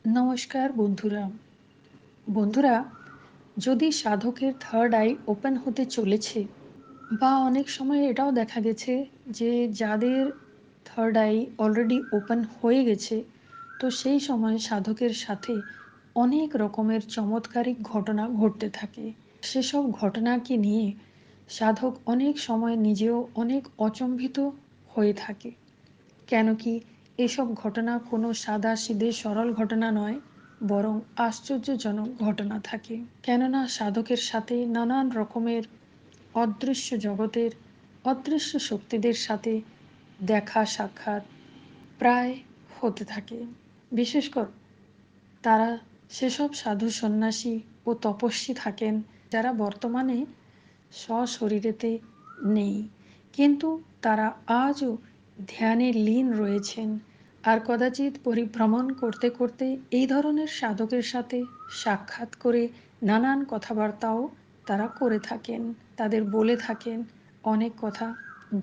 নমস্কার বন্ধুরা। বন্ধুরা, যদি সাধকের থার্ড আই ওপেন হতে চলেছে বা অনেক সময় এটাও দেখা গেছে যে যাদের থার্ড আই অলরেডি ওপেন হয়ে গেছে, তো সেই সময় সাধকের সাথে অনেক রকমের চমৎকারিক ঘটনা ঘটতে থাকে। সেসব ঘটনাকে নিয়ে সাধক অনেক সময় নিজেও অনেক অচম্ভিত হয়ে থাকে। কেন কি এসব ঘটনা কোনো সাদাসিধে সরল ঘটনা নয়, বরং আশ্চর্যজনক ঘটনা থাকে। কেননা সাধকের সাথে নানান রকমের অদৃশ্য জগতের অদৃশ্য শক্তিদের সাথে দেখা সাক্ষাৎ প্রায় হতে থাকে। বিশেষ করে তারা সেসব সাধু সন্ন্যাসী ও তপস্বী থাকেন যারা বর্তমানে সশরীরেতে নেই, কিন্তু তারা আজও ধ্যানে লীন রয়েছেন। আর কদাচিৎ পরিভ্রমণ করতে করতে এই ধরনের সাধকের সাথে সাক্ষাৎ করে নানান কথাবার্তাও তারা করে থাকেন, তাদের বলে থাকেন, অনেক কথা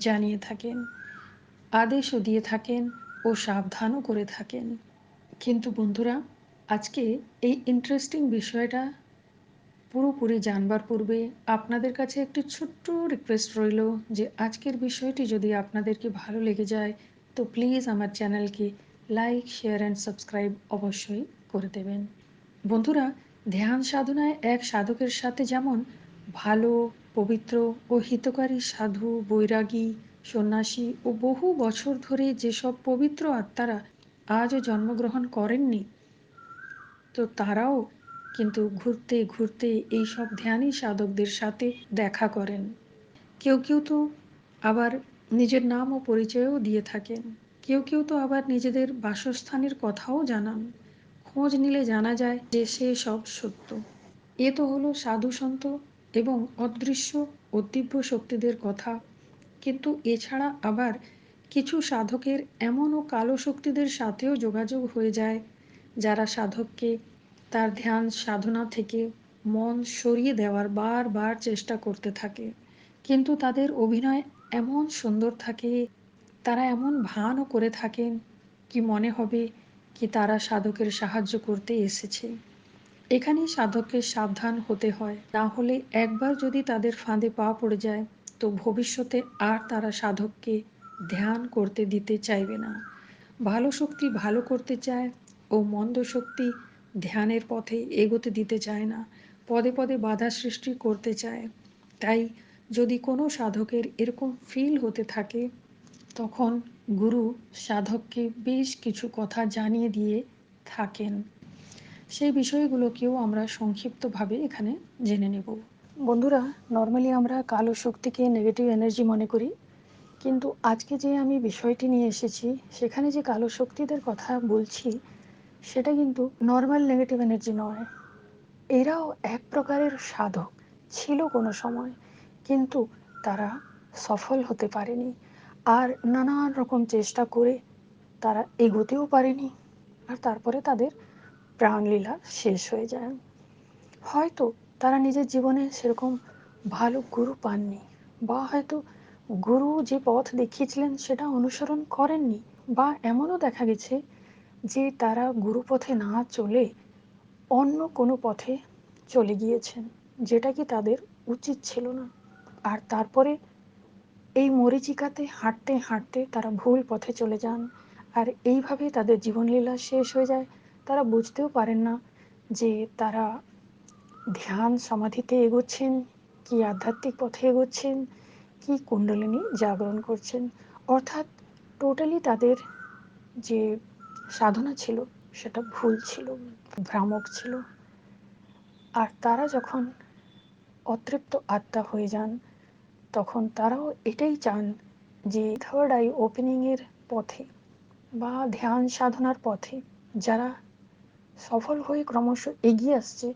জানিয়ে থাকেন, আদেশও দিয়ে থাকেন ও সাবধানও করে থাকেন। কিন্তু বন্ধুরা, আজকে এই ইন্টারেস্টিং বিষয়টা পুরোপুরি জানবার পূর্বে আপনাদের কাছে একটি ছোট্ট রিকোয়েস্ট রইল যে আজকের বিষয়টি যদি আপনাদেরকে ভালো লেগে যায় তো প্লিজ আমার চ্যানেলকে লাইক, শেয়ার অ্যান্ড সাবস্ক্রাইব অবশ্যই করে দেবেন। বন্ধুরা, ধ্যান সাধনায় এক সাধকের সাথে যেমন ভালো, পবিত্র ও হিতকারী সাধু, বৈরাগী, সন্ন্যাসী ও বহু বছর ধরে যেসব পবিত্র আত্মারা আজও জন্মগ্রহণ করেননি, তো তারাও কিন্তু ঘুরতে ঘুরতে এইসব ধ্যানী সাধকদের সাথে দেখা করেন। কেউ কেউ তো আবার নিজের নাম ও পরিচয়ও দিয়ে থাকেন। কেউ কেউ তো আবার নিজেদের বাসস্থানের কথাও জানান। খোঁজ নিলে জানা যায় যে সে সব সত্য। এ তো হলো সাধু সন্ত এবং অদৃশ্য ও দিব্য শক্তিদের কথা। কিন্তু এছাড়া আবার কিছু সাধকের এমনও কালো শক্তিদের সাথেও যোগাযোগ হয়ে যায় যারা সাধককে তার ধ্যান সাধনা থেকে মন সরিয়ে দেওয়ার বারবার চেষ্টা করতে থাকে। কিন্তু তাদের অভিনয় এমন সুন্দর থাকে, তারা এমন ভানও করে থাকেন কি মনে হবে কি তারা সাধকের সাহায্য করতে এসেছে। এখানেই সাধককে সাবধান হতে হয়, না হলে একবার যদি তাদের ফাঁদে পা পড়ে যায় তো ভবিষ্যতে আর তারা সাধককে ধ্যান করতে দিতে চাইবে না। ভালো শক্তি ভালো করতে চায় ও মন্দ শক্তি ধ্যানের পথে এগোতে দিতে চায় না, পদে পদে বাধা সৃষ্টি করতে চায়। তাই যদি কোনো সাধকের এরকম ফিল হতে থাকে, তখন গুরু সাধককে বেশ কিছু কথা জানিয়ে দিয়ে থাকেন। সেই বিষয়গুলোকেও আমরা সংক্ষিপ্তভাবে এখানে জেনে নেব। বন্ধুরা, নর্মালি আমরা কালো শক্তিকে নেগেটিভ এনার্জি মনে করি, কিন্তু আজকে যে আমি বিষয়টি নিয়ে এসেছি সেখানে যে কালো শক্তিদের কথা বলছি সেটা কিন্তু নর্মাল নেগেটিভ এনার্জি নয়। এরাও এক প্রকারের সাধক ছিল কোনো সময়, কিন্তু তারা সফল হতে পারেনি। আর নানান রকম চেষ্টা করে তারা এগোতেও পারেনি, আর তারপরে তাদের প্রাণলীলা শেষ হয়ে যায়। হয়তো তারা নিজের জীবনে সেরকম ভালো গুরু পাননি, বা হয়তো গুরু যে পথ দেখিয়েছিলেন সেটা অনুসরণ করেননি, বা এমনও দেখা গেছে যে তারা গুরু পথে না চলে অন্য কোনো পথে চলে গিয়েছেন, যেটা কি তাদের উচিত ছিল না। আর তারপরে এই মরীচিকাতে হাঁটতে হাঁটতে তারা ভুল পথে চলে যান, আর এইভাবে তাদের জীবনলীলা শেষ হয়ে যায়। তারা বুঝতেও পারেন না যে তারা ধ্যান সমাধিতে এগোচ্ছেন, কি আধ্যাত্মিক পথে এগোচ্ছেন, কি কুণ্ডলিনী জাগরণ করছেন। অর্থাৎ টোটালি তাদের যে সাধনা ছিল সেটা ভুল ছিল, ভ্রামক ছিল। আর তারা যখন অতৃপ্ত আত্মা হয়ে যান তখন তারাও এটাই চান যে থার্ড আই ওপেনিংয়ের পথে বা ধ্যান সাধনার পথে যারা সফল হয়ে ক্রমশ এগিয়ে আসছে,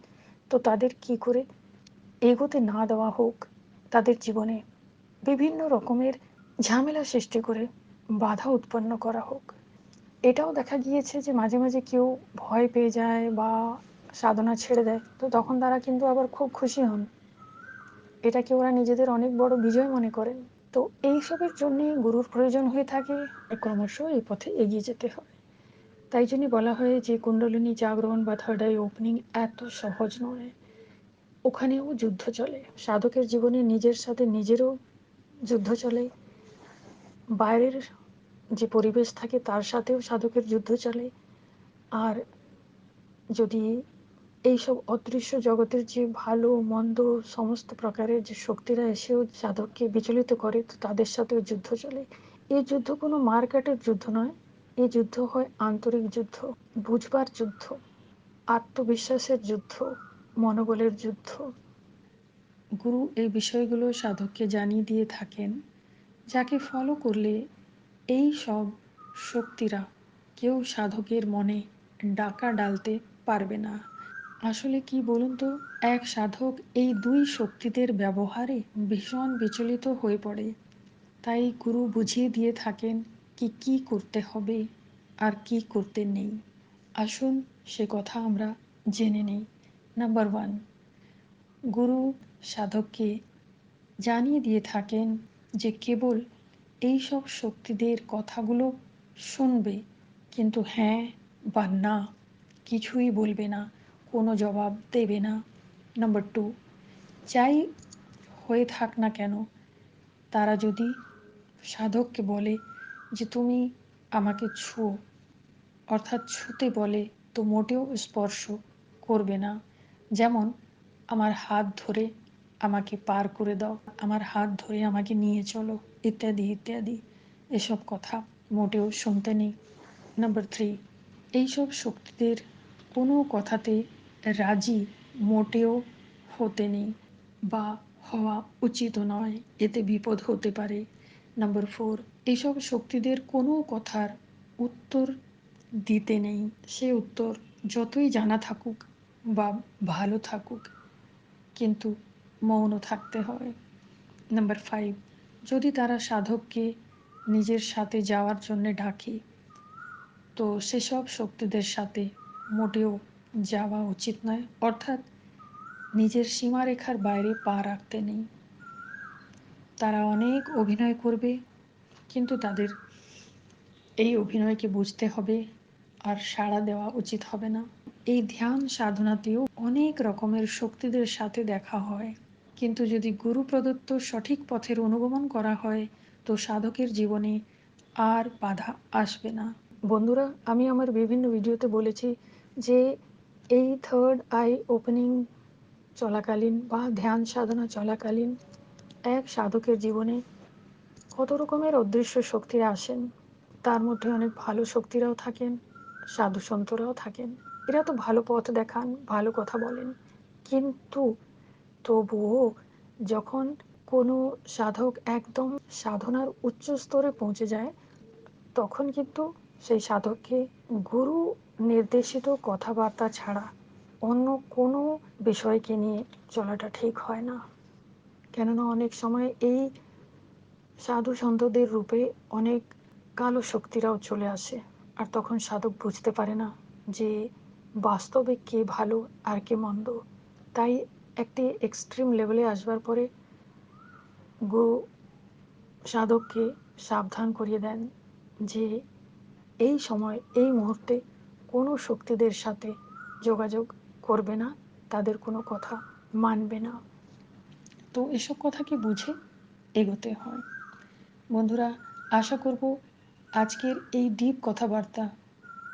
তো তাদের কি করে এগোতে না দেওয়া হোক, তাদের জীবনে বিভিন্ন রকমের ঝামেলা সৃষ্টি করে বাধা উৎপন্ন করা হোক। এটাও দেখা গিয়েছে যে মাঝে মাঝে কেউ ভয় পেয়ে যায় বা সাধনা ছেড়ে দেয়, তো তখন তারা কিন্তু আবার খুব খুশি হন, এটাকে ওরা নিজেদের অনেক বড় বিজয় মনে করেন। তো এইসবের জন্যে গুরুর প্রয়োজন হয়ে থাকে, ক্রমশ এই পথে এগিয়ে যেতে হয়। তাই জন্যই বলা হয় যে কুণ্ডলিনী জাগরণ বা থার্ড আই ওপেনিং এত সহজ নয়। ওখানেও যুদ্ধ চলে। সাধকের জীবনে নিজের সাথে নিজেরও যুদ্ধ চলে, বাইরের যে পরিবেশ থাকে তার সাথেও সাধকের যুদ্ধ চলে। আর যদি এইসব অদৃশ্য জগতের যে ভালো মন্দ সমস্ত প্রকারের যে শক্তিরা এসেও সাধককে বিচলিত করে, তো তাদের সাথেও যুদ্ধ চলে। এই যুদ্ধ কোনো মারকাটের যুদ্ধ নয়, এই যুদ্ধ হয় আন্তরিক যুদ্ধ, বুঝবার যুদ্ধ, আত্মবিশ্বাসের যুদ্ধ, মনোবলের যুদ্ধ। গুরু এই বিষয়গুলো সাধককে জানিয়ে দিয়ে থাকেন, যাকে ফলো করলে এই সব শক্তিরা কেউ সাধকের মনে ডাকা ডালতে পারবে না। আসলে কি বলুন তো, এক সাধক এই দুই শক্তিদের ব্যবহারে ভীষণ বিচলিত হয়ে পড়ে। তাই গুরু বুঝিয়ে দিয়ে থাকেন কি কি করতে হবে আর কি করতে নেই। আসুন সে কথা আমরা জেনে নেই। নাম্বার 1, গুরু সাধককে জানিয়ে দিয়ে থাকেন যে কেবল এই সব শক্তিদের কথাগুলো শুনবে, কিন্তু হ্যাঁ বা না কিছুই বলবে না, কোনো জবাব দেবে না। নাম্বার 2, যাই হয়ে থাক না কেন, তারা যদি সাধককে বলে যে তুমি আমাকে ছুঁয়ো, অর্থাৎ ছুঁতে বলে, তো মোটেও স্পর্শ করবে না। যেমন আমার হাত ধরে আমাকে পার করে দাও, আমার হাত ধরে আমাকে নিয়ে চলো, ইত্যাদি ইত্যাদি এসব কথা মোটেও শুনতে নেই। নাম্বার 3, এইসব শক্তিদের কোনো কথাতে রাজি মোটেও হতে নেই বা হওয়া উচিত নয়, এতে বিপদ হতে পারে। নাম্বার 4, এইসব শক্তিদের কোনো কথার উত্তর দিতে নেই। সে উত্তর যতই জানা থাকুক বা ভালো থাকুক, কিন্তু মৌন থাকতে হয়। নাম্বার 5, যদি তারা সাধককে নিজের সাথে যাওয়ার জন্য ডাকে, তো সেসব শক্তিদের সাথে মোটেও যাওয়া উচিত নয়, অর্থাৎ নিজের সীমারেখার বাইরে পা রাখতে নেই। তারা অনেক অভিনয় করবে, কিন্তু তাদের এই অভিনয়কে বুঝতে হবে আর সাড়া দেওয়া উচিত হবে না। এই ধ্যান সাধনাতেও অনেক রকমের শক্তিদের সাথে দেখা হয়, কিন্তু যদি গুরু প্রদত্ত সঠিক পথের অনুগমন করা হয়, তো সাধকের জীবনে আর বাধা আসবে না। বন্ধুরা, আমি আমার বিভিন্ন ভিডিওতে বলেছি যে এই থার্ড আই ওপেনিং চলাকালীন বা ধ্যান সাধনা চলাকালীন এক সাধকের জীবনে কত রকমের অদৃশ্য শক্তিরা আসেন। তার মধ্যে অনেক ভালো শক্তিরাও থাকেন, সাধু সন্তরাও থাকেন। এরা তো ভালো পথ দেখান, ভালো কথা বলেন, কিন্তু তবুও যখন কোনো সাধক একদম সাধনার উচ্চ স্তরে পৌঁছে যায়, তখন কিন্তু সেই সাধককে গুরু নির্দেশিত কথাবার্তা ছাড়া অন্য কোনো বিষয়কে নিয়ে চলাটা ঠিক হয় না। কেননা অনেক সময় এই সাধু সন্তদের রূপে অনেক কালো শক্তিরাও চলে আসে, আর তখন সাধক বুঝতে পারে না যে বাস্তবে কে ভালো আর কে মন্দ। তাই একটি এক্সট্রিম লেভেলে আসবার পরে গুরু সাধককে সাবধান করিয়ে দেন যে এই সময় এই মুহূর্তে কোনো শক্তিদের সাথে যোগাযোগ করবে না, তাদের কোনো কথা মানবে না। তো এসব কথাকে বুঝে এগোতে হয়। বন্ধুরা, আশা করব আজকের এই ডিপ কথাবার্তা,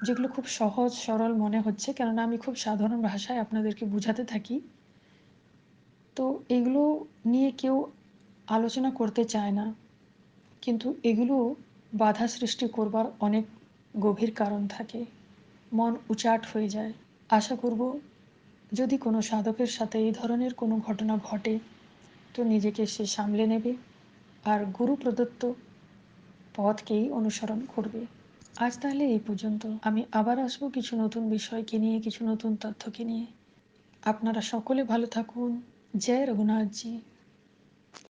যেগুলো খুব সহজ সরল মনে হচ্ছে কেননা আমি খুব সাধারণ ভাষায় আপনাদেরকে বুঝাতে থাকি, তো এগুলো নিয়ে কেউ আলোচনা করতে চায় না, কিন্তু এগুলো বাধা সৃষ্টি করবার অনেক গভীর কারণ থাকে, মন উচাট হয়ে যায়। আশা করব যদি কোনো সাধকের সাথে এই ধরনের কোনো ঘটনা ঘটে, তো নিজেকে সে সামলে নেবে আর গুরু প্রদত্ত পথকেই অনুসরণ করবে। আজ তাহলে এই পর্যন্ত। আমি আবার আসবো কিছু নতুন বিষয়কে নিয়ে, কিছু নতুন তথ্যকে নিয়ে। আপনারা সকলে ভালো থাকুন। জয় রঘুনাথজি।